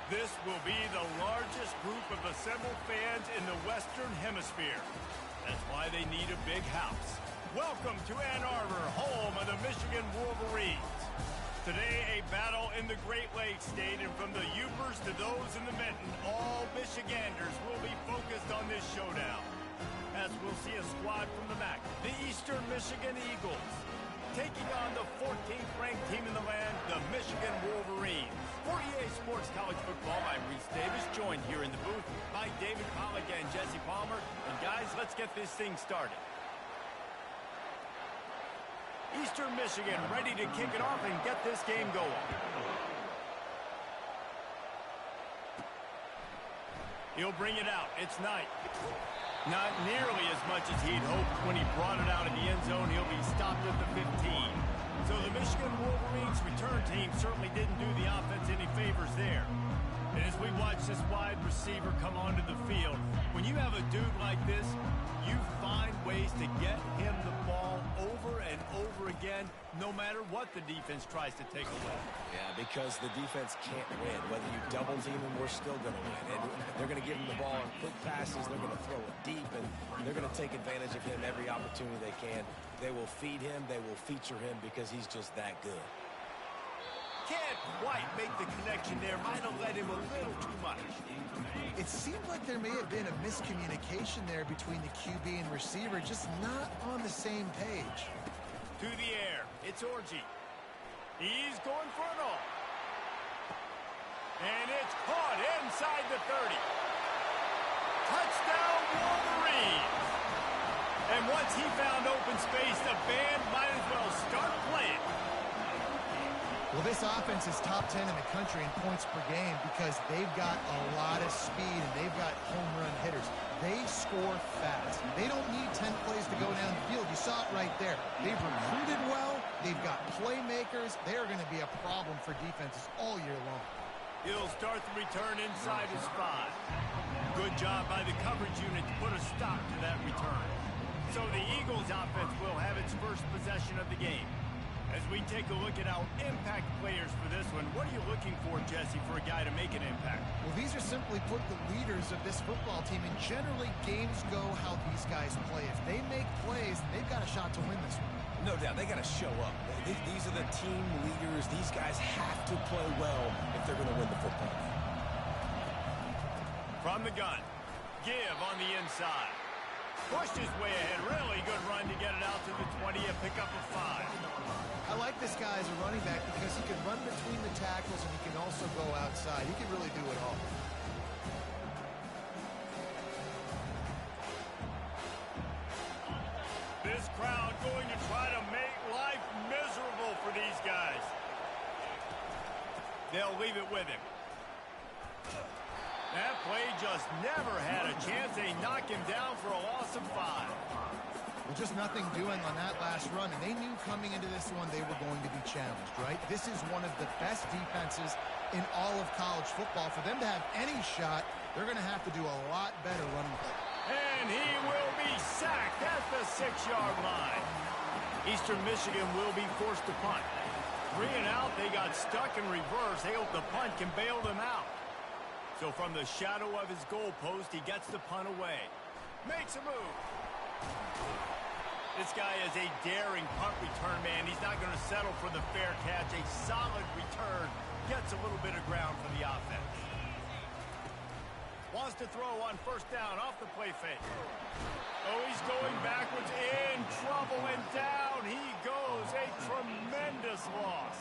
This will be the largest group of assembled fans in the Western Hemisphere. That's why they need a big house. Welcome to Ann Arbor, home of the Michigan Wolverines. Today, a battle in the Great Lakes State, and from the Upers to those in the Mitten, all Michiganders will be focused on this showdown. As we'll see a squad from the MAC, the Eastern Michigan Eagles, taking on the 14th ranked team in the land, the Michigan Wolverines. For EA Sports College Football, I'm Reese Davis, joined here in the booth by David Pollack and Jesse Palmer. And guys, let's get this thing started. Eastern Michigan ready to kick it off and get this game going. He'll bring it out. It's Knight. Not nearly as much as he'd hoped when he brought it out in the end zone. He'll be stopped at the 15. So the Michigan Wolverines return team certainly didn't do the offense any favors there. And as we watch this wide receiver come onto the field, when you have a dude like this, you find ways to get him the ball over and over again, no matter what the defense tries to take away. Yeah, because the defense can't win. Whether you double team him, we're still going to win. And they're going to give him the ball on quick passes. They're going to throw it deep, and they're going to take advantage of him every opportunity they can. They will feed him. They will feature him because he's just that good. Can't quite make the connection there. Might have led him a little too much. It seemed like there may have been a miscommunication there between the QB and receiver, just not on the same page. To the air, it's Orji. He's going for it all. And it's caught inside the 30. Touchdown Wolverines! And once he found open space, the band might as well start playing. Well, this offense is top 10 in the country in points per game because they've got a lot of speed and they've got home run hitters. They score fast. They don't need 10 plays to go down the field. You saw it right there. They've recruited well. They've got playmakers. They are going to be a problem for defenses all year long. He'll start the return inside his 5. Good job by the coverage unit to put a stop to that return. So the Eagles offense will have its first possession of the game. As we take a look at our impact players for this one, what are you looking for, Jesse, for a guy to make an impact? Well, these are simply put the leaders of this football team, and generally games go how these guys play. If they make plays, they've got a shot to win this one. No doubt, they got to show up. These are the team leaders. These guys have to play well if they're going to win the football game. From the gun, give on the inside. Pushed his way ahead. Really good run to get it out to the 20 and pick up a 5. I like this guy as a running back because he can run between the tackles and he can also go outside. He can really do it all. This crowd going to try to make life miserable for these guys. They'll leave it with him. That play just never had a chance. They knock him down for a loss of 5. Well, just nothing doing on that last run, and they knew coming into this one they were going to be challenged, right? This is one of the best defenses in all of college football. For them to have any shot, they're going to have to do a lot better running the ball. And he will be sacked at the 6-yard line. Eastern Michigan will be forced to punt. 3 and out, they got stuck in reverse. They hope the punt can bail them out. So from the shadow of his goalpost, he gets the punt away. Makes a move. This guy is a daring punt return man. He's not going to settle for the fair catch. A solid return gets a little bit of ground for the offense. Wants to throw on first down off the play fake. Oh, he's going backwards, in trouble, and down he goes. A tremendous loss.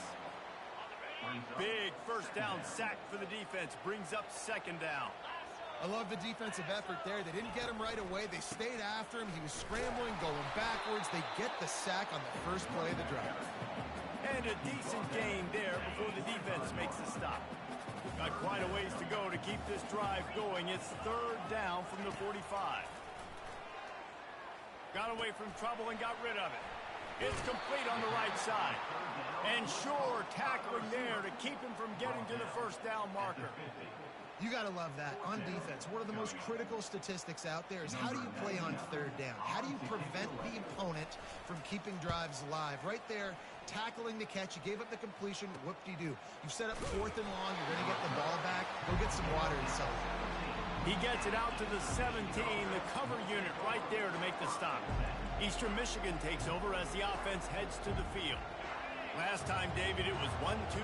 Big first down sack for the defense. Brings up 2nd down. I love the defensive effort there. They didn't get him right away. They stayed after him. He was scrambling, going backwards. They get the sack on the first play of the drive. And a decent gain there before the defense makes the stop. Got quite a ways to go to keep this drive going. It's 3rd down from the 45. Got away from trouble and got rid of it. It's complete on the right side. And sure, tackling there to keep him from getting to the first down marker. You got to love that. On defense, one of the most critical statistics out there is how do you play on third down? How do you prevent the opponent from keeping drives alive? Right there, tackling the catch. You gave up the completion. Whoop-de-doo. You've set up 4th and long. You're going to get the ball back. Go get some water and sell it. He gets it out to the 17, the cover unit right there to make the stop. Eastern Michigan takes over as the offense heads to the field. Last time, David, it was 1-2-3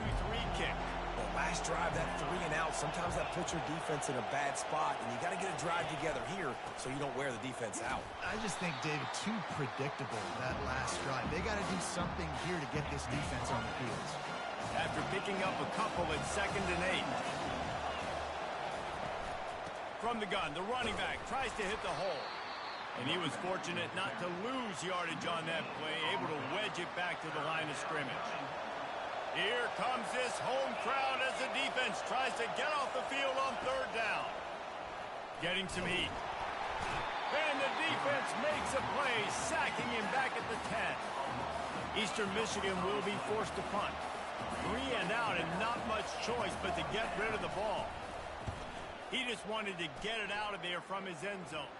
kick. Well, last drive, that 3 and out, sometimes that puts your defense in a bad spot, and you got to get a drive together here so you don't wear the defense out. I just think, David, too predictable that last drive. They got to do something here to get this defense on the field. After picking up a couple at 2nd and 8. From the gun, the running back tries to hit the hole. And he was fortunate not to lose yardage on that play, able to wedge it back to the line of scrimmage. Here comes this home crowd as the defense tries to get off the field on 3rd down. Getting some heat. And the defense makes a play, sacking him back at the 10. Eastern Michigan will be forced to punt. 3 and out and not much choice but to get rid of the ball. He just wanted to get it out of there from his end zone.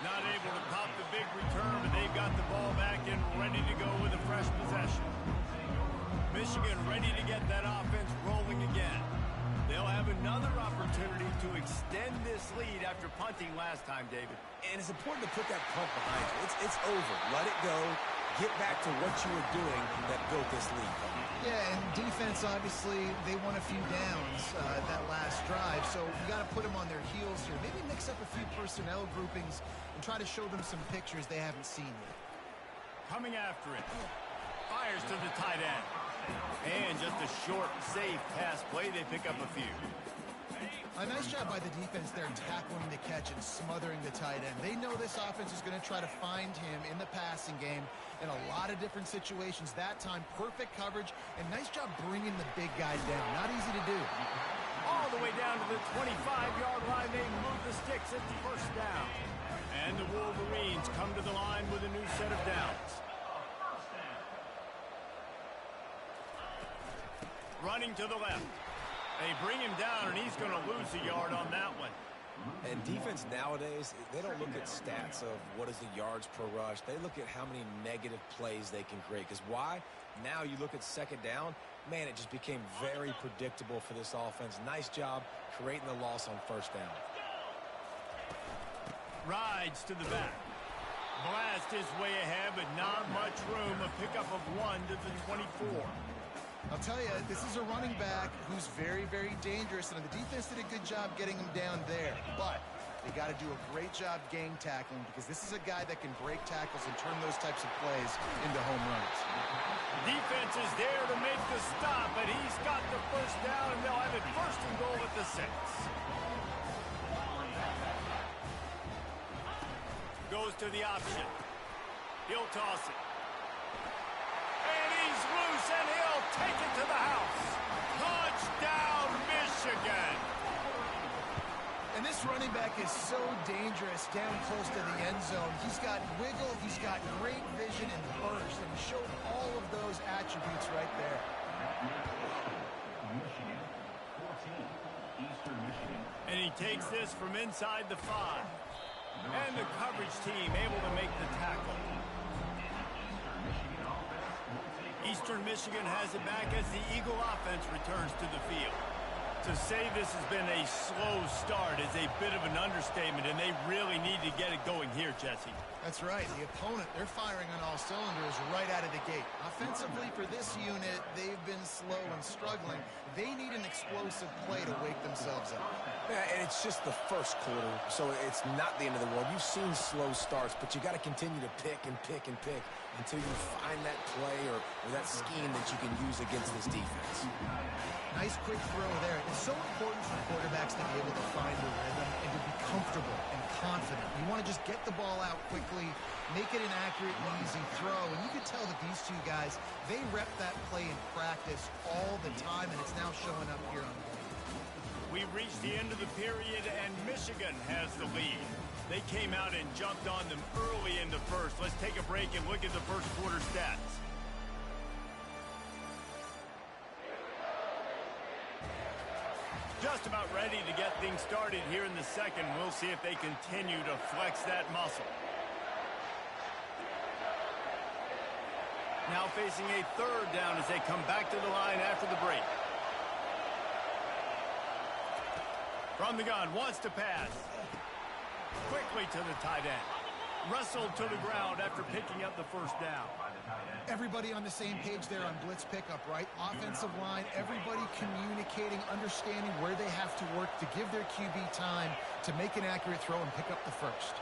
Not able to pop the big return, but they've got the ball back and ready to go with a fresh possession. Michigan ready to get that offense rolling again. They'll have another opportunity to extend this lead after punting last time, David. And it's important to put that punt behind you. It's over. Let it go. Get back to what you were doing that built this lead. Yeah, and defense, obviously, they won a few downs that last drive, so you got to put them on their heels here. Maybe mix up a few personnel groupings and try to show them some pictures they haven't seen yet. Coming after it. Fires to the tight end. And just a short, safe pass play. They pick up a few. A nice job by the defense there tackling the catch and smothering the tight end. They know this offense is going to try to find him in the passing game in a lot of different situations. That time, perfect coverage, and nice job bringing the big guy down. Not easy to do. All the way down to the 25-yard line. They move the sticks at the 1st down. And the Wolverines come to the line with a new set of downs. Running to the left. They bring him down, and he's going to lose a yard on that one. And defense nowadays, they don't look at stats of what is the yards per rush. They look at how many negative plays they can create. Because why? Now you look at 2nd down, man, it just became very predictable for this offense. Nice job creating the loss on 1st down. Rides to the back. Blast his way ahead, but not much room. A pickup of 1 to the 24. I'll tell you, this is a running back who's very, very dangerous, and the defense did a good job getting him down there. But they got to do a great job gang tackling because this is a guy that can break tackles and turn those types of plays into home runs. Defense is there to make the stop, but he's got the 1st down, and they'll have it 1st and goal at the 6. Goes to the option. He'll toss it. And he's loose, and he'll take it to the house. Touchdown, Michigan. And this running back is so dangerous down close to the end zone. He's got wiggle, he's got great vision and burst, and showed all of those attributes right there. And he takes this from inside the 5. And the coverage team able to make the tackle. Eastern Michigan has it back as the Eagle offense returns to the field. To say this has been a slow start is a bit of an understatement, and they really need to get it going here, Jesse. That's right. The opponent, they're firing on all cylinders right out of the gate. Offensively for this unit, they've been slow and struggling. They need an explosive play to wake themselves up. Yeah, and it's just the 1st quarter, so it's not the end of the world. You've seen slow starts, but you got to continue to pick and pick and pick until you find that play or that scheme that you can use against this defense. Nice quick throw there. It's so important for quarterbacks to be able to find the rhythm and to be comfortable and confident. You want to just get the ball out quickly, make it an accurate and easy throw. And you can tell that these two guys, they rep that play in practice all the time, and it's now showing up here on the field. We've reached the end of the period, and Michigan has the lead. They came out and jumped on them early in the 1st. Let's take a break and look at the 1st quarter stats. Just about ready to get things started here in the second. We'll see if they continue to flex that muscle. Now facing a third down as they come back to the line after the break. From the gun, wants to pass. Quickly to the tight end. Wrestled to the ground after picking up the first down. Everybody on the same page there on blitz pickup, right? Offensive line, everybody communicating, understanding where they have to work to give their QB time to make an accurate throw and pick up the first.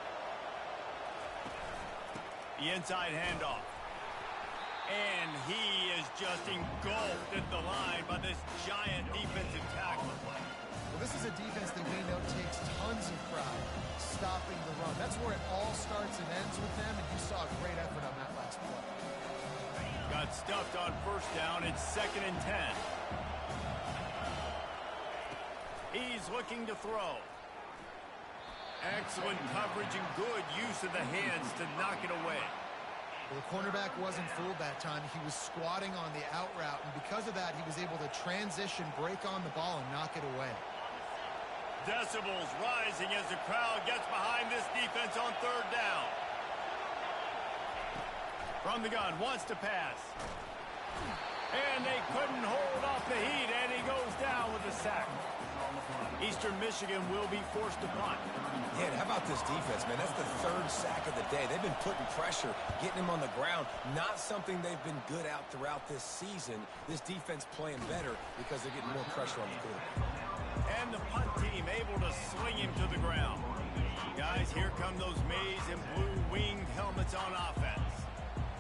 The inside handoff. And he is just engulfed at the line by this giant defensive tackle. Well, this is a defense that we know takes tons of pride stopping the run. That's where it all starts and ends with them, and you saw a great effort on that last play. Got stuffed on first down. It's 2nd and 10. He's looking to throw. Excellent coverage and good use of the hands to knock it away. Well, the cornerback wasn't fooled that time. He was squatting on the out route, and because of that, he was able to transition, break on the ball, and knock it away. Decibels rising as the crowd gets behind this defense on third down. From the gun, wants to pass. And they couldn't hold off the heat, and he goes down with a sack. Eastern Michigan will be forced to punt. Yeah, how about this defense, man? That's the third sack of the day. They've been putting pressure, getting him on the ground. Not something they've been good at throughout this season. This defense playing better because they're getting more pressure on the quarterback. And the punt team able to sling him to the ground. Guys, here come those maize and blue winged helmets on offense.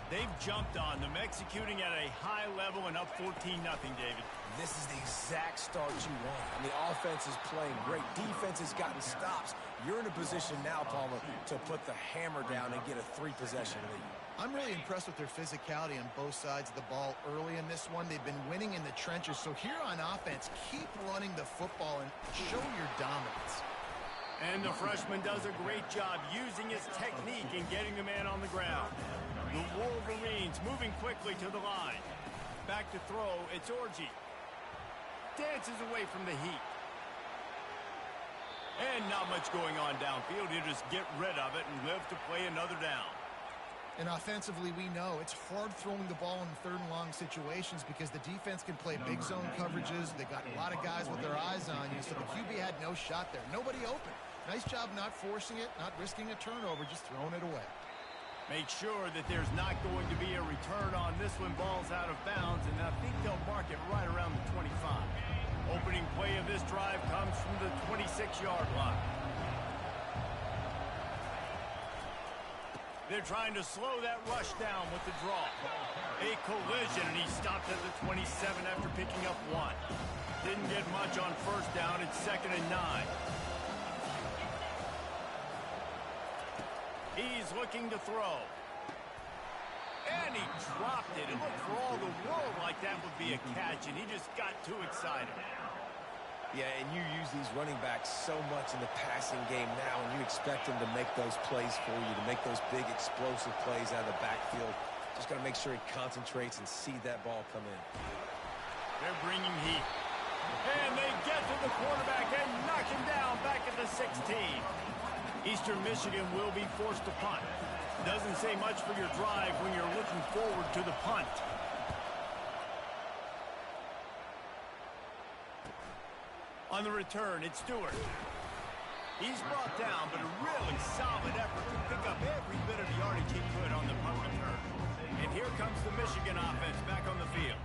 They've jumped on them, executing at a high level and up 14-0, David. This is the exact start you want. I mean, offense is playing great. Defense has gotten stops. You're in a position now, Palmer, to put the hammer down and get a 3-possession lead. I'm really impressed with their physicality on both sides of the ball early in this one. They've been winning in the trenches. So here on offense, keep running the football and show your dominance. And the freshman does a great job using his technique and getting the man on the ground. The Wolverines moving quickly to the line. Back to throw, it's Orji. Dances away from the heat. And not much going on downfield. He'll just get rid of it and live to play another down. And offensively, we know it's hard throwing the ball in third and long situations because the defense can play big zone coverages. They got a lot of guys with their eyes on you, so the QB had no shot there. Nobody open. Nice job not forcing it, not risking a turnover, just throwing it away. Make sure that there's not going to be a return on this one. Ball's out of bounds, and I think they'll mark it right around the 25. Opening play of this drive comes from the 26-yard line. They're trying to slow that rush down with the draw. A collision, and he stopped at the 27 after picking up 1. Didn't get much on first down. It's 2nd and 9. He's looking to throw. And he dropped it. It looked for all the world like that would be a catch, and he just got too excited. Yeah, and you use these running backs so much in the passing game now, and you expect them to make those plays for you, to make those big explosive plays out of the backfield. Just got to make sure he concentrates and see that ball come in. They're bringing heat. And they get to the quarterback and knock him down back at the 16. Eastern Michigan will be forced to punt. Doesn't say much for your drive when you're looking forward to the punt. On the return, it's Stewart. He's brought down, but a really solid effort to pick up every bit of yardage he could on the punt return. And here comes the Michigan offense back on the field.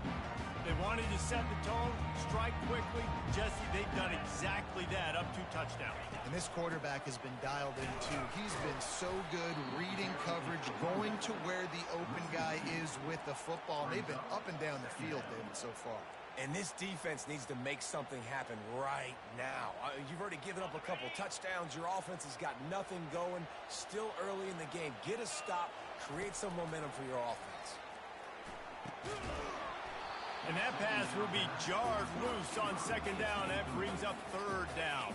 They wanted to set the tone, strike quickly. Jesse, they've done exactly that, up 2 touchdowns. And this quarterback has been dialed in, too. He's been so good reading coverage, going to where the open guy is with the football. They've been up and down the field, David, so far. And this defense needs to make something happen right now. You've already given up a couple touchdowns. Your offense has got nothing going. Still early in the game. Get a stop. Create some momentum for your offense. And that pass will be jarred loose on 2nd down. That brings up 3rd down.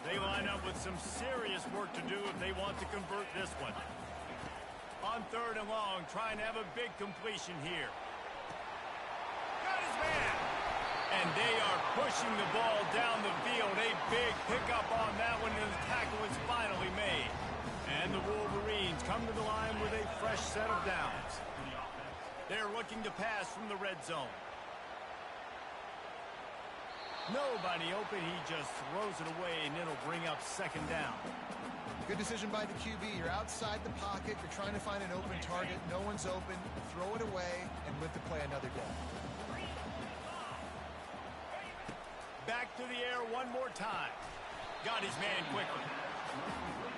They line up with some serious work to do if they want to convert this one. On 3rd and long, trying to have a big completion here. Got his man. And they are pushing the ball down the field. A big pickup on that one, and the tackle is finally made. And the Wolverines come to the line with a fresh set of downs. They're looking to pass from the red zone. Nobody open. He just throws it away, and it'll bring up second down. Good decision by the QB. You're outside the pocket. You're trying to find an open target. No one's open. Throw it away and live to play another day. Back to the air one more time. Got his man quickly.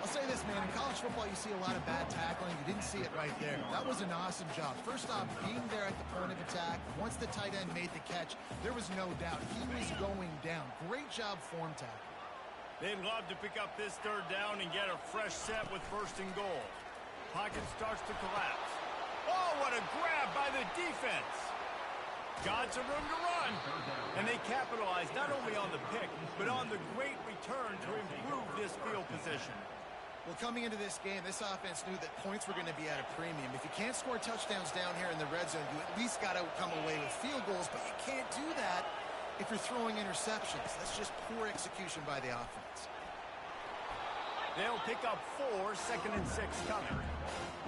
I'll say this, man. In college football, you see a lot of bad tackling. You didn't see it right there. That was an awesome job. First off, being there at the point of attack. Once the tight end made the catch, there was no doubt he was going down. Great job form tackle. They'd love to pick up this third down and get a fresh set with first and goal. Pocket starts to collapse. Oh, what a grab by the defense. Got some room to run. And they capitalize not only on the pick, but on the great return to improve this field position. Well, coming into this game, this offense knew that points were going to be at a premium. If you can't score touchdowns down here in the red zone, you at least got to come away with field goals, but you can't do that if you're throwing interceptions. That's just poor execution by the offense. They'll pick up 4, 2nd and 6 coming.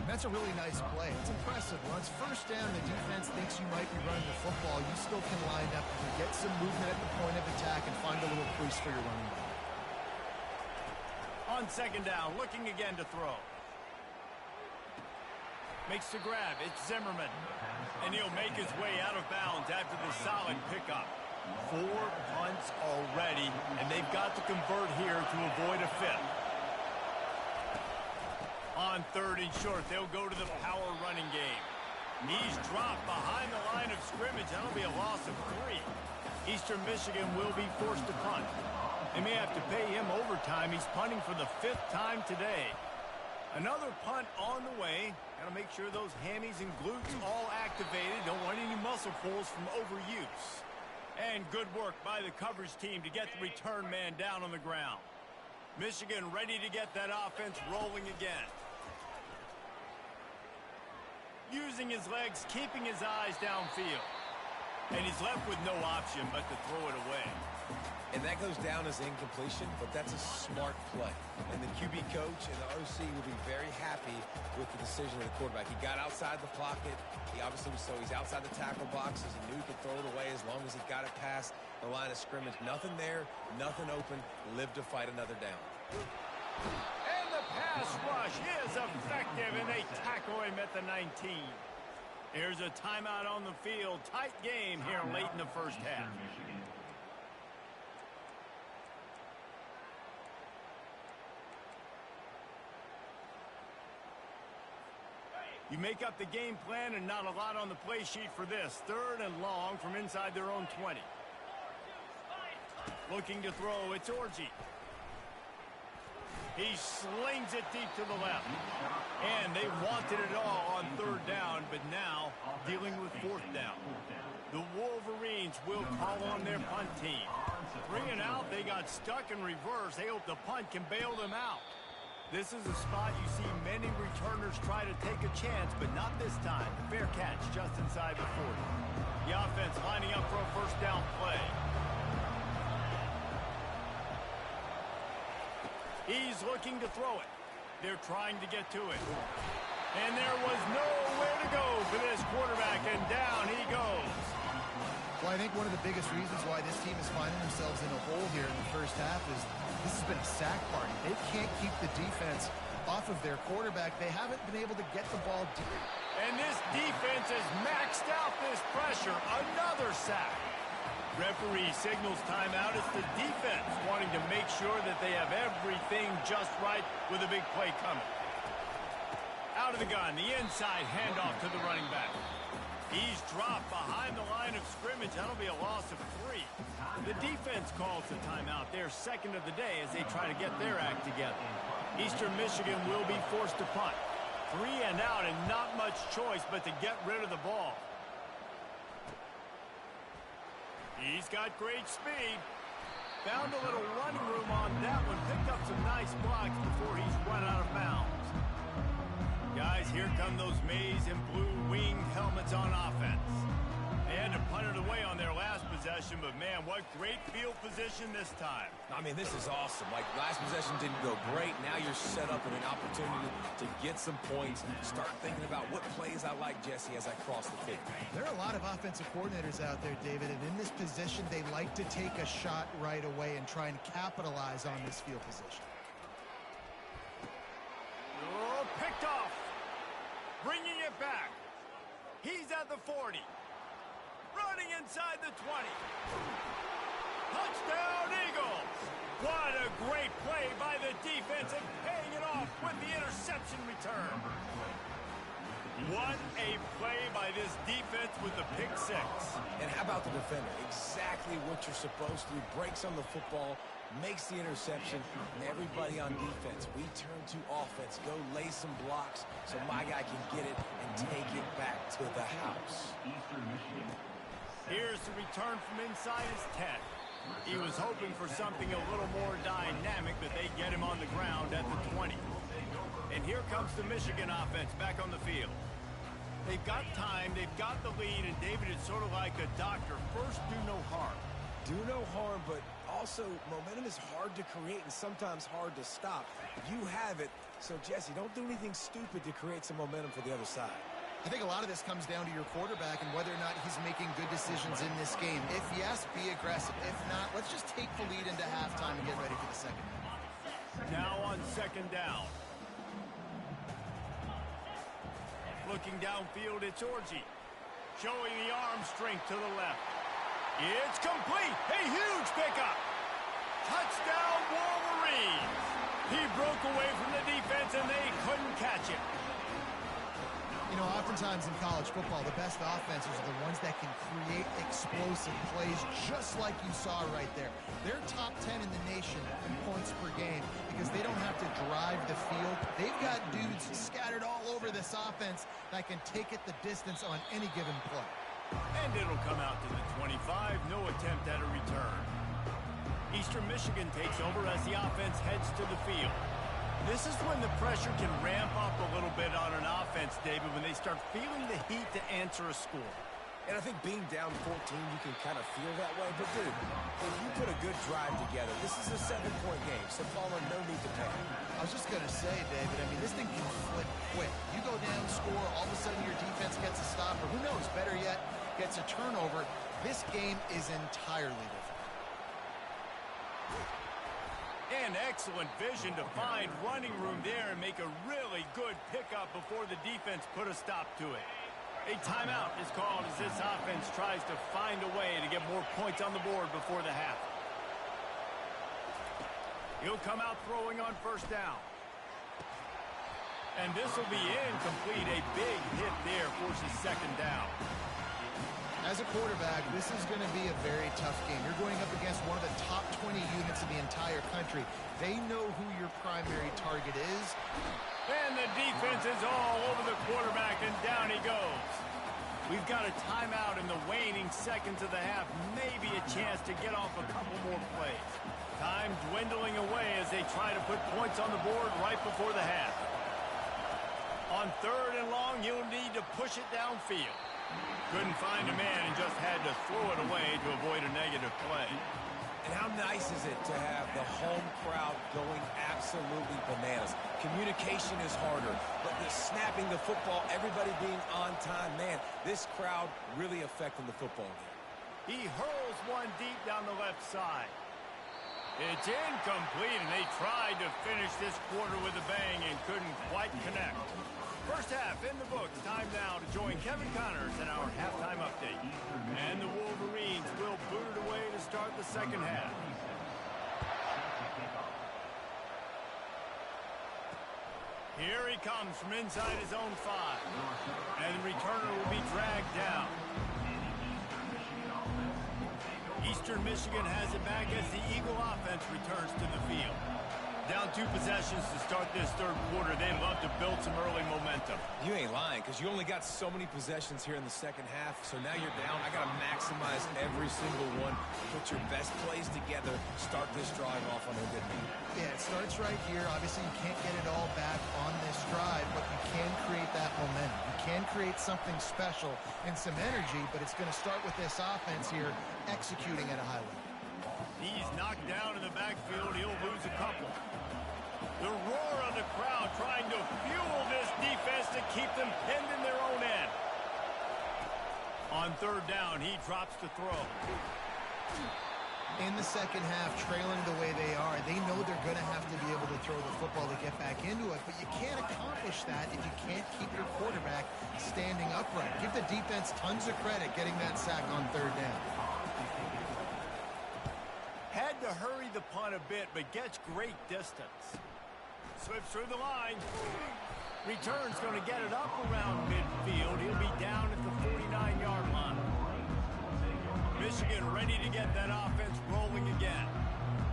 That's a really nice play. It's impressive. Once first down, the defense thinks you might be running the football. You still can line up and get some movement at the point of attack and find a little crease for your running back. On second down, looking again to throw. Makes the grab. It's Zimmerman. And he'll make his way out of bounds after the solid pickup. 4 punts already, and they've got to convert here to avoid a 5th. On 3rd and short, they'll go to the power running game. He's dropped behind the line of scrimmage. That'll be a loss of 3. Eastern Michigan will be forced to punt. They may have to pay him overtime. He's punting for the 5th time today. Another punt on the way. Got to make sure those hammies and glutes all activated. Don't want any muscle pulls from overuse. And good work by the coverage team to get the return man down on the ground. Michigan ready to get that offense rolling again. Using his legs, keeping his eyes downfield. And he's left with no option but to throw it away. And that goes down as incompletion, but that's a smart play. And the QB coach and the OC will be very happy with the decision of the quarterback. He got outside the pocket. He obviously was he's outside the tackle boxes. He knew he could throw it away as long as he got it past the line of scrimmage. Nothing there, nothing open. Live to fight another down. And the pass rush is effective, and they tackle him at the 19. Here's a timeout on the field. Tight game here late in the first half. You make up the game plan and not a lot on the play sheet for this. 3rd and long from inside their own 20. Looking to throw, it's Orji. He slings it deep to the left. And they wanted it all on 3rd down, but now dealing with 4th down. The Wolverines will call on their punt team. 3 and out, they got stuck in reverse. They hope the punt can bail them out. This is a spot you see many returners try to take a chance, but not this time. Fair catch just inside the 40. The offense lining up for a first down play. He's looking to throw it. They're trying to get to it. And there was nowhere to go for this quarterback, and down he goes. Well, I think one of the biggest reasons why this team is finding themselves in a hole here in the first half is this has been a sack party. They can't keep the defense off of their quarterback. They haven't been able to get the ball deep. And this defense has maxed out this pressure. Another sack. Referee signals timeout. It's the defense wanting to make sure that they have everything just right with a big play coming. Out of the gun, the inside handoff to the running back. He's dropped behind the line of scrimmage. That'll be a loss of 3. The defense calls the timeout, their 2nd of the day, as they try to get their act together. Eastern Michigan will be forced to punt. 3 and out, and not much choice but to get rid of the ball. He's got great speed. Found a little running room on that one. Picked up some nice blocks before he's run out of bounds. Guys, here come those maize and blue winged helmets on offense. They had to punt it away on their last possession, but man, what great field position this time. I mean, this is awesome. Like, last possession didn't go great. Now you're set up with an opportunity to get some points. Start thinking about what plays I like, Jesse, as I cross the field. There are a lot of offensive coordinators out there, David, and in this position, they like to take a shot right away and try and capitalize on this field position. Oh, picked off. Bringing it back. He's at the 40. Running inside the 20. Touchdown, Eagles! What a great play by the defense and paying it off with the interception return. What a play by this defense with the pick six. And how about the defender? Exactly what you're supposed to do. Breaks on the football, makes the interception. Everybody on defense, we turn to offense. Go lay some blocks so my guy can get it and take it back to the house. Here's the return from inside his 10. He was hoping for something a little more dynamic, but they get him on the ground at the 20. And here comes the Michigan offense back on the field. They've got time, they've got the lead, and David is sort of like a doctor. First, do no harm. Do no harm, but also momentum is hard to create and sometimes hard to stop. You have it, so Jesse, don't do anything stupid to create some momentum for the other side. I think a lot of this comes down to your quarterback and whether or not he's making good decisions in this game. If yes, be aggressive. If not, let's just take the lead into halftime and get ready for the second half. Now on second down. Looking downfield, it's Orji. Showing the arm strength to the left. It's complete. A huge pickup. Touchdown, Wolverines. He broke away from the defense and they couldn't catch him. You know, oftentimes in college football, the best offenses are the ones that can create explosive plays just like you saw right there. They're top 10 in the nation in points per game because they don't have to drive the field. They've got dudes scattered all over this offense that can take it the distance on any given play. And it'll come out to the 25. No attempt at a return. Eastern Michigan takes over as the offense heads to the field. This is when the pressure can ramp up a little bit on an offense, David, when they start feeling the heat to answer a score. And I think being down 14, you can kind of feel that way. But, dude, if you put a good drive together, this is a 7-point game, so Palmer, no need to panic. I was just going to say, David, I mean, this thing can flip quick. You go down, score, all of a sudden your defense gets a stop, or who knows, better yet, gets a turnover. This game is entirely different. And excellent vision to find running room there and make a really good pickup before the defense put a stop to it. A timeout is called as this offense tries to find a way to get more points on the board before the half. He'll come out throwing on first down. And this will be incomplete. A big hit there forces second down. As a quarterback, this is going to be a very tough game. You're going up against one of the top 20 units in the entire country. They know who your primary target is. And the defense is all over the quarterback, and down he goes. We've got a timeout in the waning seconds of the half. Maybe a chance to get off a couple more plays. Time dwindling away as they try to put points on the board right before the half. On third and long, you'll need to push it downfield. Couldn't find a man and just had to throw it away to avoid a negative play. And how nice is it to have the home crowd going absolutely bananas? Communication is harder, but the snapping the football, everybody being on time, man, this crowd really affecting the football game. He hurls one deep down the left side. It's incomplete, and they tried to finish this quarter with a bang and couldn't quite connect. First half in the books. Time now to join Kevin Connors in our halftime update. And the Wolverines will boot it away to start the second half. Here he comes from inside his own 5. And the returner will be dragged down. Eastern Michigan has it back as the Eagle offense returns to the field. Down 2 possessions to start this third quarter. quarter, they love to build some early momentum. You ain't lying, because you only got so many possessions here in the second half, so now you're down. I got to maximize every single one. Put your best plays together. Start this drive off on a good note. Yeah, it starts right here. Obviously, you can't get it all back on this drive, but you can create that momentum. You can create something special and some energy, but it's going to start with this offense here executing at a high level. He's knocked down in the backfield. He'll lose a couple. The roar of the crowd trying to fuel this defense to keep them pinned in their own end. On third down, he drops to throw. In the second half, trailing the way they are, they know they're going to have to be able to throw the football to get back into it, but you can't accomplish that if you can't keep your quarterback standing upright. Give the defense tons of credit getting that sack on third down. Had to hurry the punt a bit, but gets great distance. Slips through the line. Return's going to get it up around midfield. He'll be down at the 49-yard line. Michigan ready to get that offense rolling again.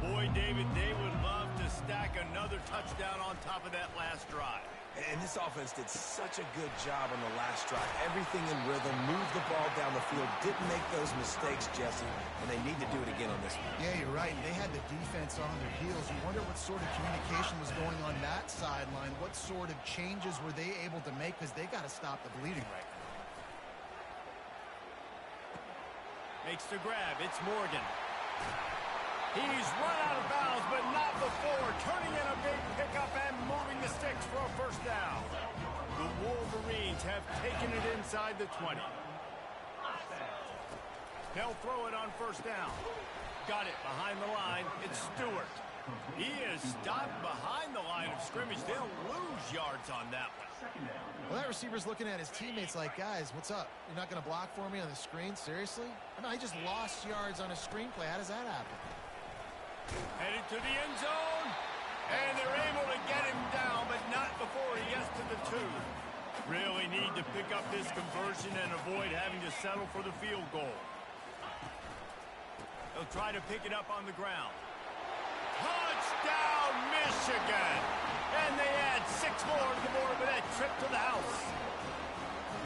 Boy, David, they would love to stack another touchdown on top of that last drive. And this offense did such a good job on the last drive. Everything in rhythm, moved the ball down the field, didn't make those mistakes, Jesse, and they need to do it again on this one. Yeah, you're right. They had the defense on their heels. You wonder what sort of communication was going on that sideline. What sort of changes were they able to make, because they got to stop the bleeding right now. Makes the grab. It's Morgan. He's run out of bounds, but not before. Turning in a big pickup and moving the sticks for a first down. The Wolverines have taken it inside the 20. They'll throw it on first down. Got it behind the line. It's Stewart. He is stopped behind the line of scrimmage. They'll lose yards on that one. Well, that receiver's looking at his teammates like, guys, what's up? You're not going to block for me on the screen? Seriously? I mean, I just lost yards on a screenplay. How does that happen? Headed to the end zone. And they're able to get him down, but not before he gets to the 2. Really need to pick up this conversion and avoid having to settle for the field goal. They'll try to pick it up on the ground. Touchdown, Michigan! And they add 6 more to the board with that trip to the house.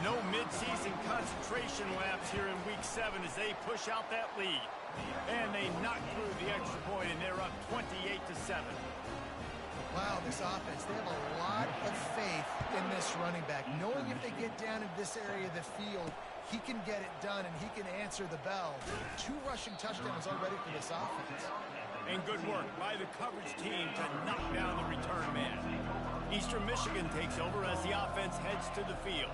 No midseason concentration laps here in Week 7 as they push out that lead. And they knock through the extra point, and they're up 28-7. Wow, this offense, they have a lot of faith in this running back, knowing if they get down in this area of the field, he can get it done and he can answer the bell. 2 rushing touchdowns already for this offense. And good work by the coverage team to knock down the return man. Eastern Michigan takes over as the offense heads to the field.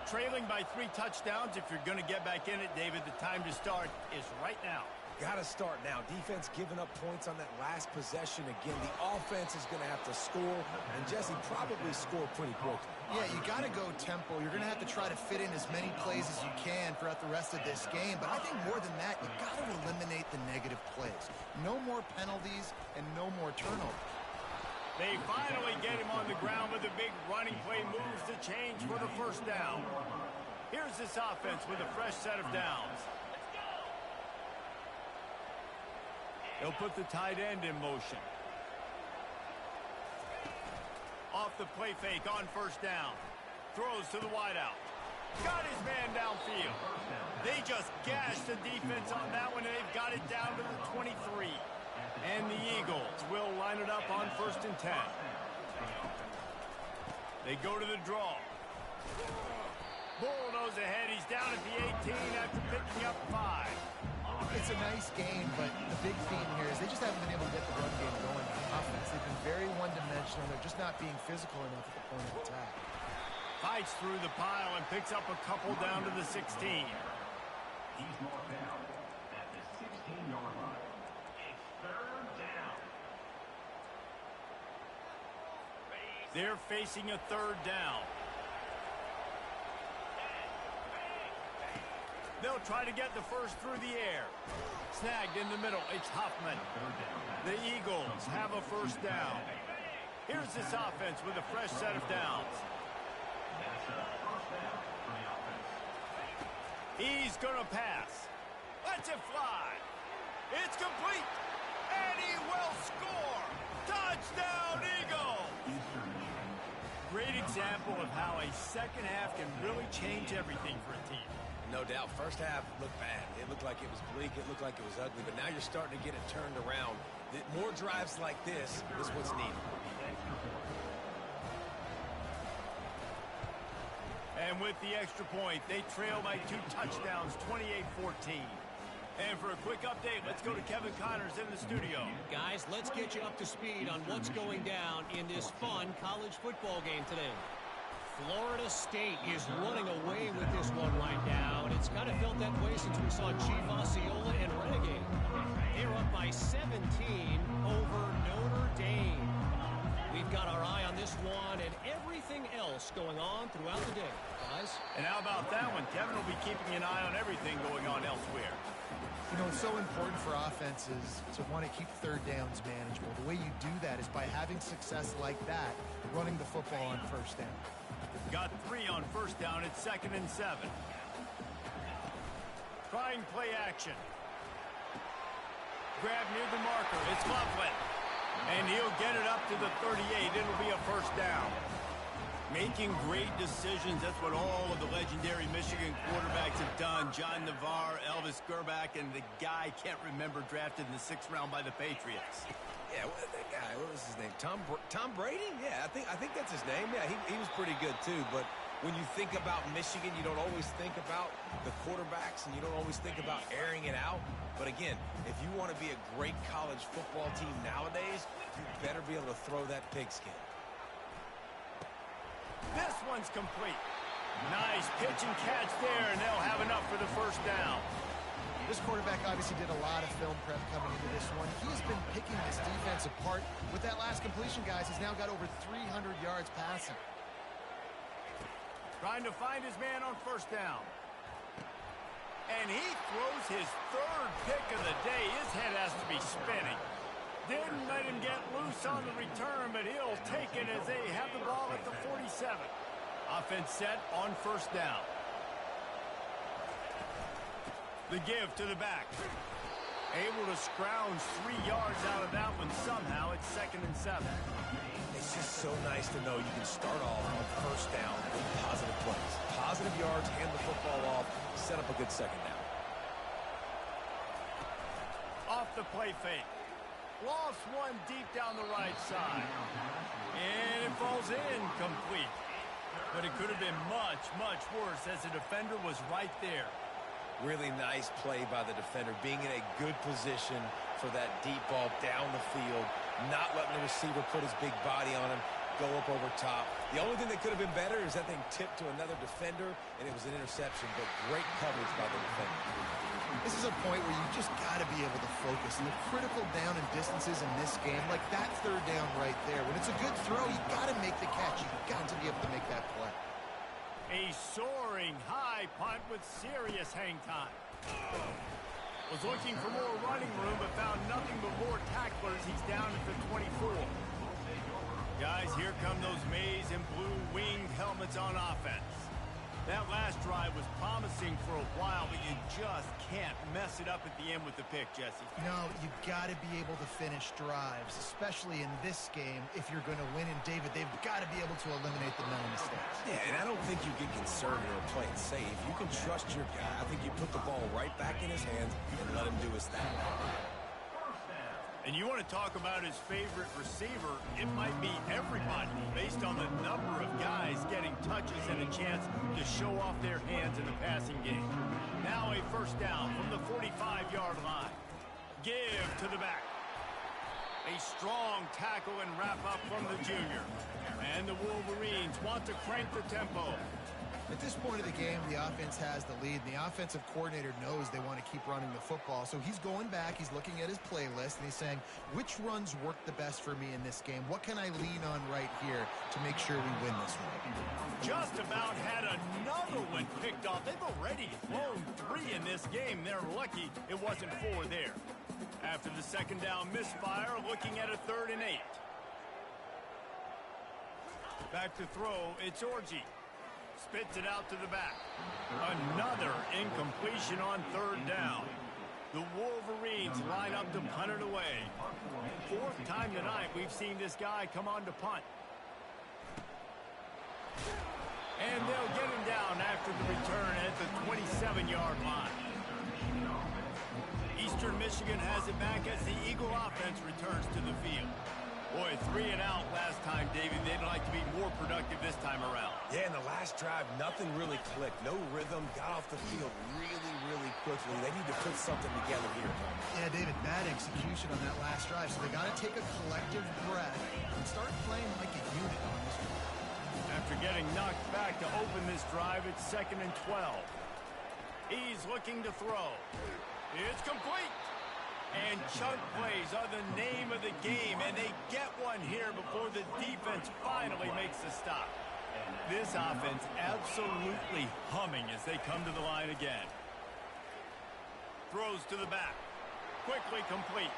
Trailing by 3 touchdowns. If you're going to get back in it, David, the time to start is right now. Got to start now. Defense giving up points on that last possession. Again, the offense is going to have to score, and Jesse probably score pretty quickly. Yeah, you got to go tempo. You're going to have to try to fit in as many plays as you can throughout the rest of this game. But I think more than that, you got to eliminate the negative plays. No more penalties and no more turnovers. They finally get him on the ground with a big running play, moves the change for the first down. Here's this offense with a fresh set of downs. They'll put the tight end in motion. Off the play fake on first down. Throws to the wideout. Got his man downfield. They just gashed the defense on that one, and they've got it down to the 23. And the Eagles will line it up on 1st and 10. They go to the draw. Bulldoze ahead. He's down at the 18 after picking up 5. It's a nice game, but the big theme here is they just haven't been able to get the run game going on offense. They've been very one-dimensional. They're just not being physical enough at the point of attack. Fights through the pile and picks up a couple down to the 16. He's marked down at the 16-yard line. It's 3rd down. They're facing a 3rd down. They'll try to get the first through the air. Snagged in the middle. It's Huffman. The Eagles have a first down. Here's this offense with a fresh set of downs. He's going to pass. Lets it fly. It's complete. And he will score. Touchdown, Eagles. Great example of how a second half can really change everything for a team. No doubt. First half looked bad. It looked like it was bleak. It looked like it was ugly. But now you're starting to get it turned around. More drives like this is what's needed. And with the extra point, they trail by 2 touchdowns, 28-14. And for a quick update, let's go to Kevin Connors in the studio. Guys, let's get you up to speed on what's going down in this fun college football game today. Florida State is running away with this one right now, and it's kind of felt that way since we saw Chief Osceola and Renegade. They're up by 17 over Notre Dame. We've got our eye on this one and everything else going on throughout the day, guys. And how about that one? Kevin will be keeping an eye on everything going on elsewhere. You know, it's so important for offenses to want to keep third downs manageable. The way you do that is by having success like that, running the football on first down. Got 3 on first down. It's 2nd and 7. Trying play action. Grab near the marker. It's Loveland. And he'll get it up to the 38. It'll be a first down. Making great decisions. That's what all of the legendary Michigan quarterbacks have done. John Navarre, Elvis Gerbach, and the guy can't remember drafted in the 6th round by the Patriots. Yeah, that guy, what was his name? Tom Brady? Yeah, I think that's his name. Yeah, he was pretty good too. But when you think about Michigan, you don't always think about the quarterbacks, and you don't always think about airing it out. But again, if you want to be a great college football team nowadays, you better be able to throw that pigskin. This one's complete. Nice pitch and catch there, and they'll have enough for the first down. This quarterback obviously did a lot of film prep coming into this one. He has been picking this defense apart. With that last completion, guys, he's now got over 300 yards passing. Trying to find his man on first down. And he throws his 3rd pick of the day. His head has to be spinning. Didn't let him get loose on the return, but he'll take it as they have the ball at the 47. Offense set on first down. The give to the back. Able to scrounge 3 yards out of that one somehow. It's 2nd and 7. It's just so nice to know you can start off on first down with positive plays. Positive yards, hand the football off, set up a good second down. Off the play fake. Lost one deep down the right side. And it falls in complete. But it could have been much, much worse as the defender was right there. Really nice play by the defender, being in a good position for that deep ball down the field, not letting the receiver put his big body on him, go up over top. The only thing that could have been better is that thing tipped to another defender, and it was an interception, but great coverage by the defender. This is a point where you just got to be able to focus. And the critical down and distances in this game, like that 3rd down right there, when it's a good throw, you got to make the catch. You got to be able to make that play. A soaring high punt with serious hang time. Was looking for more running room, but found nothing but more tacklers. He's down at the 24. Guys, here come those maize and blue winged helmets on offense. That last drive was promising for a while, but you just can't mess it up at the end with the pick, Jesse. No, you got to be able to finish drives, especially in this game. If you're going to win, and David, they've got to be able to eliminate the non-mistakes. Yeah, and I don't think you get conservative or play it safe. You can trust your guy. I think you put the ball right back in his hands and let him do his thing. And you want to talk about his favorite receiver, it might be everybody based on the number of guys getting touches and a chance to show off their hands in the passing game. Now a first down from the 45-yard line. Give to the back. A strong tackle and wrap up from the junior. And the Wolverines want to crank the tempo. At this point of the game, the offense has the lead, and the offensive coordinator knows they want to keep running the football. So he's going back, he's looking at his playlist, and he's saying, which runs work the best for me in this game? What can I lean on right here to make sure we win this one? Just about had another one picked off. They've already thrown 3 in this game. They're lucky it wasn't 4 there. After the second down misfire, looking at a 3rd and 8. Back to throw, it's Orji. Spits it out to the back. Another incompletion on 3rd down. The Wolverines line up to punt it away. 4th time tonight we've seen this guy come on to punt. after the return at the 27-yard line. Eastern Michigan has it back as the Eagle offense returns to the field. Boy, 3 and out last time, David. They'd like to be more productive this time around. Yeah, in the last drive, nothing really clicked. No rhythm, got off the field really quickly. They need to put something together here. Yeah, David, bad execution on that last drive, so they got to take a collective breath and start playing like a unit on this one. After getting knocked back to open this drive, it's 2nd and 12. He's looking to throw. It's complete. And chunk plays are the name of the game, and they get one here before the defense finally makes the stop. This offense absolutely humming as they come to the line again. Throws to the back. Quickly complete.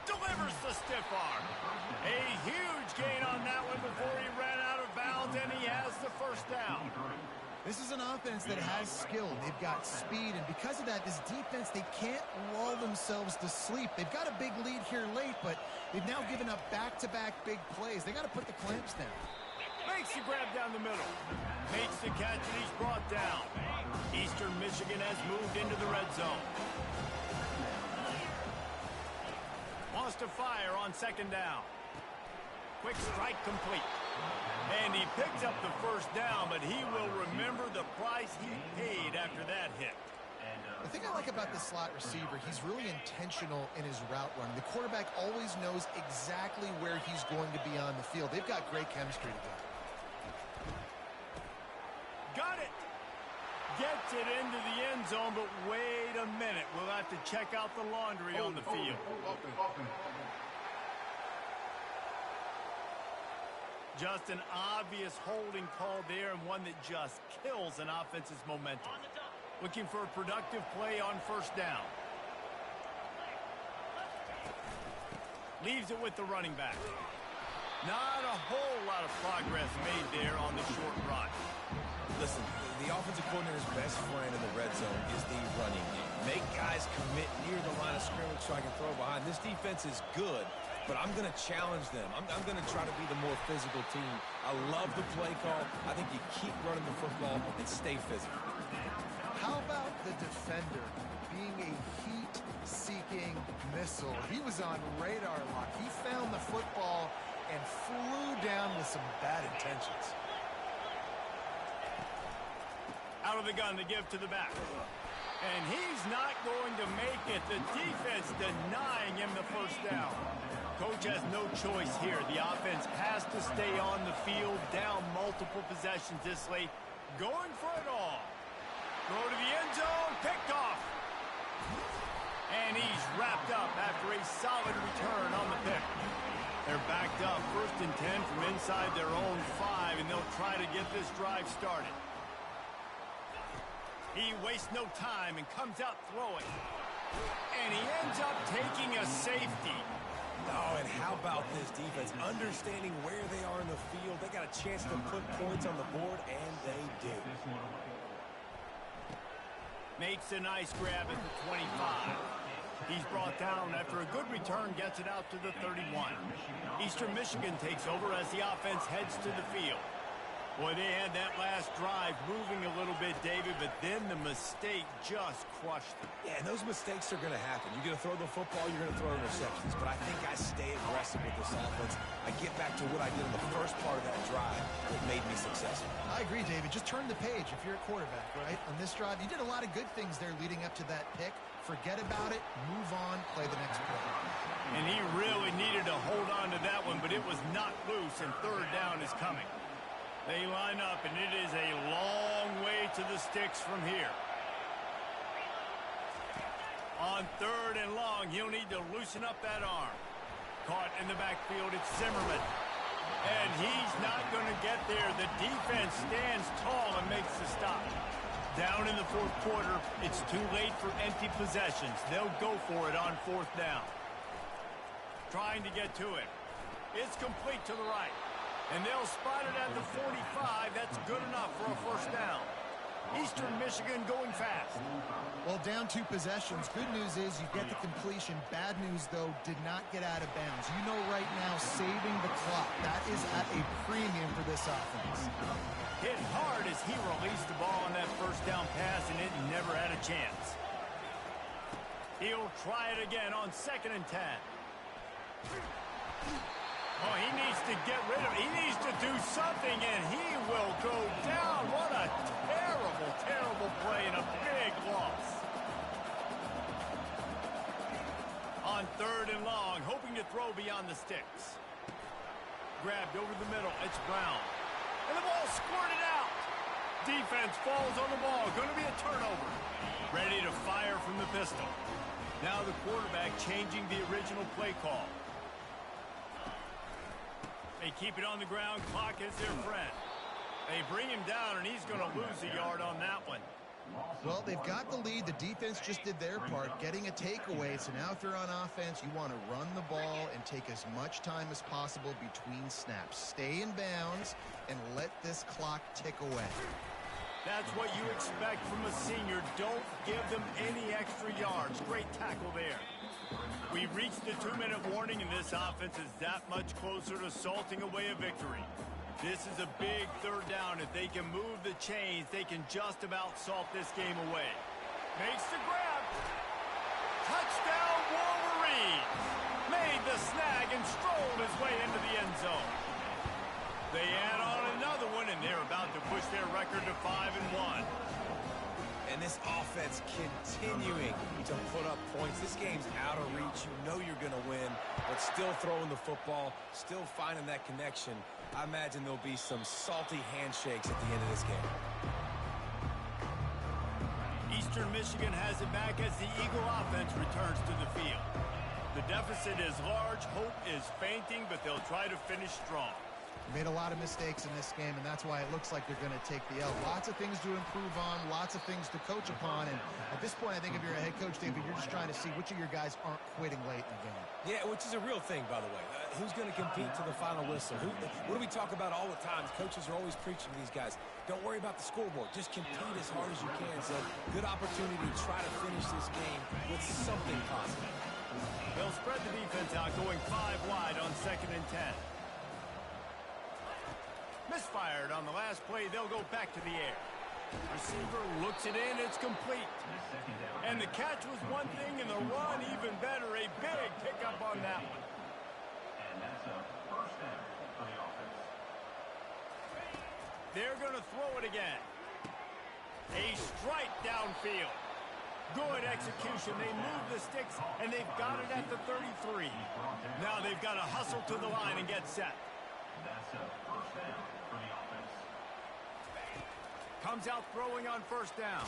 Delivers the stiff arm. A huge gain on that one before he ran out of bounds, and he has the first down. This is an offense that has skill. They've got speed, and because of that, this defense, they can't lull themselves to sleep. They've got a big lead here late, but they've now given up back-to-back big plays. They got to put the clamps down. Makes the grab down the middle. Makes the catch, and he's brought down. Eastern Michigan has moved into the red zone. Wants to fire on 2nd down. Quick strike complete. And he picks up the first down, but he will remember the price he paid after that hit. The thing I like about the slot receiver, he's really intentional in his route running. The quarterback always knows exactly where he's going to be on the field. They've got great chemistry together. Got it. Gets it into the end zone, but wait a minute. We'll have to check out the laundry on the field. Just an obvious holding call there, and one that just kills an offense's momentum. Looking for a productive play on 1st down. Leaves it with the running back. Not a whole lot of progress made there on the short run. Listen, the offensive coordinator's best friend in the red zone is the running game. Make guys commit near the line of scrimmage so I can throw behind. This defense is good, but I'm going to challenge them. I'm going to try to be the more physical team. I love the play call. I think you keep running the football and stay physical. How about the defender being a heat-seeking missile? He was on radar lock. He found the football and flew down with some bad intentions. Out of the gun to give to the back. And he's not going to make it. The defense denying him the first down. Coach has no choice here. The offense has to stay on the field, down multiple possessions this late. Going for it all. Throw to the end zone, picked off. And he's wrapped up after a solid return on the pick. They're backed up 1st and 10 from inside their own 5, and they'll try to get this drive started. He wastes no time and comes out throwing. And he ends up taking a safety. Oh, and how about this defense? Understanding where they are in the field. They got a chance to put points on the board, and they do. Makes a nice grab at the 25. He's brought down after a good return, gets it out to the 31. Eastern Michigan takes over as the offense heads to the field. Boy, they had that last drive moving a little bit, David, but then the mistake just crushed them. Yeah, and those mistakes are going to happen. You're going to throw the football, you're going to throw interceptions. But I think I stay aggressive with this offense. I get back to what I did in the first part of that drive that made me successful. I agree, David. Just turn the page if you're a quarterback, right? On this drive, you did a lot of good things there leading up to that pick. Forget about it, move on, play the next play. And he really needed to hold on to that one, but it was knocked loose, and 3rd down is coming. They line up, and it is a long way to the sticks from here. On 3rd and long, he'll need to loosen up that arm. Caught in the backfield, it's Zimmerman. And he's not going to get there. The defense stands tall and makes the stop. Down in the 4th quarter, it's too late for empty possessions. They'll go for it on 4th down. Trying to get to it. It's complete to the right. And they'll spot it at the 45. That's good enough for a 1st down. Eastern Michigan going fast. Well, down 2 possessions. Good news is you get the completion. Bad news, though, did not get out of bounds. You know right now, saving the clock. That is at a premium for this offense. hit hard as he released the ball on that first down pass, and it never had a chance. He'll try it again on 2nd and 10. Oh, he needs to get rid of it. He needs to do something, and he will go down. What a terrible, terrible play and a big loss. On 3rd and long, hoping to throw beyond the sticks. Grabbed over the middle. It's Brown. And the ball squirted out. Defense falls on the ball. Going to be a turnover. Ready to fire from the pistol. Now the quarterback changing the original play call. They keep it on the ground. Clock is their friend. They bring him down, and he's going to lose a yard on that one. Well, they've got the lead. The defense just did their part, getting a takeaway. So now if you're on offense, you want to run the ball and take as much time as possible between snaps. Stay in bounds and let this clock tick away. That's what you expect from a senior. Don't give them any extra yards. Great tackle there. We've reached the 2-minute warning, and this offense is that much closer to salting away a victory. This is a big 3rd down. If they can move the chains, they can just about salt this game away. Makes the grab. Touchdown, Wolverines. Made the snag and strolled his way into the end zone. They add on another one, and they're about to push their record to 5-1. And this offense continuing to put up points. This game's out of reach. You know you're going to win, but still throwing the football, still finding that connection. I imagine there'll be some salty handshakes at the end of this game. Eastern Michigan has it back as the Eagle offense returns to the field. The deficit is large. Hope is fainting, but they'll try to finish strong. Made a lot of mistakes in this game, and that's why it looks like they're going to take the L. Lots of things to improve on, lots of things to coach upon, and at this point, I think if you're a head coach, David, you're just trying to see which of your guys aren't quitting late in the game. Yeah, which is a real thing, by the way. Who's going to compete to the final whistle? What do we talk about all the time? Coaches are always preaching to these guys. Don't worry about the scoreboard. Just compete as hard as you can. So, good opportunity to try to finish this game with something positive. They'll spread the defense out, going 5 wide on 2nd and 10. Misfired on the last play. They'll go back to the air. Receiver looks it in. It's complete. And the catch was one thing, and the run even better. A big pickup on that one. And that's a 1st down for the offense. They're going to throw it again. A strike downfield. Good execution. They move the sticks, and they've got it at the 33. Now they've got to hustle to the line and get set. That's a 1st down for the offense. Comes out throwing on 1st down.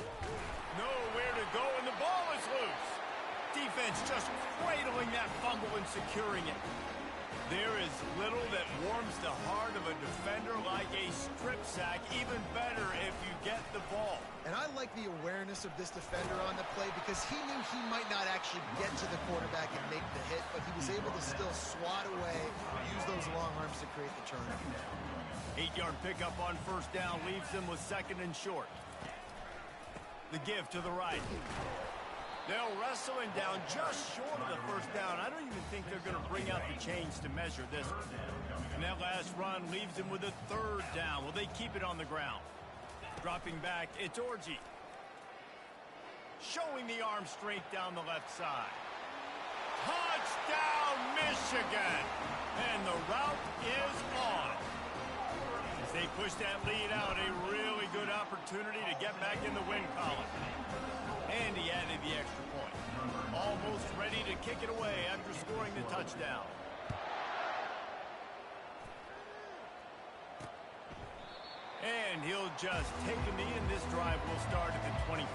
Nowhere to go, and the ball is loose. Defense just cradling that fumble and securing it. There is little that warms the heart of a defender like a strip sack. Even better if you get the ball. And I like the awareness of this defender on the play because he knew he might not actually get to the quarterback and make the hit, but he was able to still swat away, use those long arms to create the turnover. 8-yard pickup on 1st down leaves them with 2nd and short. The give to the right. They'll wrestle him down just short of the 1st down. I don't even think they're going to bring out the chains to measure this one. And that last run leaves them with a 3rd down. Will they keep it on the ground? Dropping back, it's Orji. Showing the arm strength down the left side. Touchdown, Michigan! And the route is on. As they push that lead out, a really good opportunity to get back in the win column. And he added the extra point. Almost ready to kick it away after scoring the touchdown. And he'll just take a knee, and this drive will start at the 25.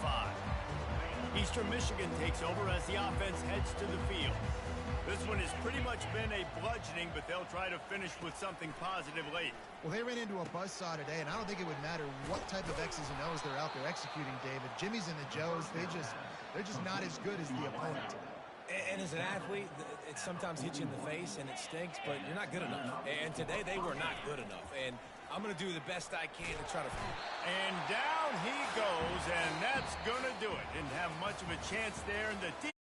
Eastern Michigan takes over as the offense heads to the field. This one has pretty much been a bludgeoning, but they'll try to finish with something positive late. Well, they ran into a buzzsaw today, and I don't think it would matter what type of X's and O's they're out there executing, David. Jimmy's and the Joes, they're just not as good as the opponent today. And as an athlete, it sometimes hits you in the face, and it stinks, but you're not good enough. And today, they were not good enough. And I'm going to do the best I can to try to... And down he goes, and that's going to do it. Didn't have much of a chance there, and the